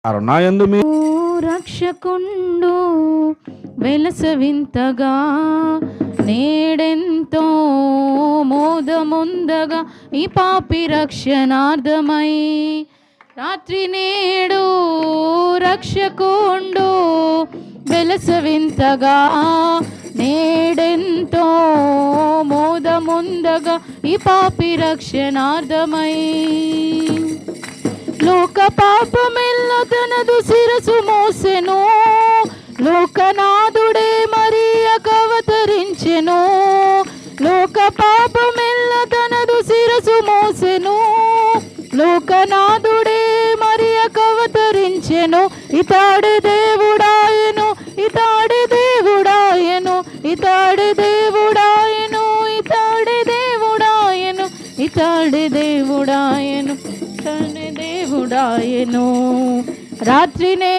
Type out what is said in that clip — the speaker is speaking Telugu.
అరుణాయందు మీ రక్షకుండు వెలసవింతగా నేడెంతో మోదముందగా ఈ పాపి రక్షణార్థమై రాత్రి నేడు రక్షకుండు వెలసవింతగా నేడెంతో మోదముందగా ఈ పాపి రక్షణార్థమై లోక పాపమెల్ల తనదు శిరసు మోసెను లోకనాథుడే మరియకు అవతరించెను లోక పాపమెల్ల తనదు శిరసు మోసెను లోకనాథుడే మరియకు అవతరించెను ఇతాడు దేవుడాయను ఇతాడు దేవుడాయను ఇతాడు దేవుడాయను ఇతాడు దేవుడాయను ఇతాడు దేవుడాయను దేవుడాయను రాత్రినే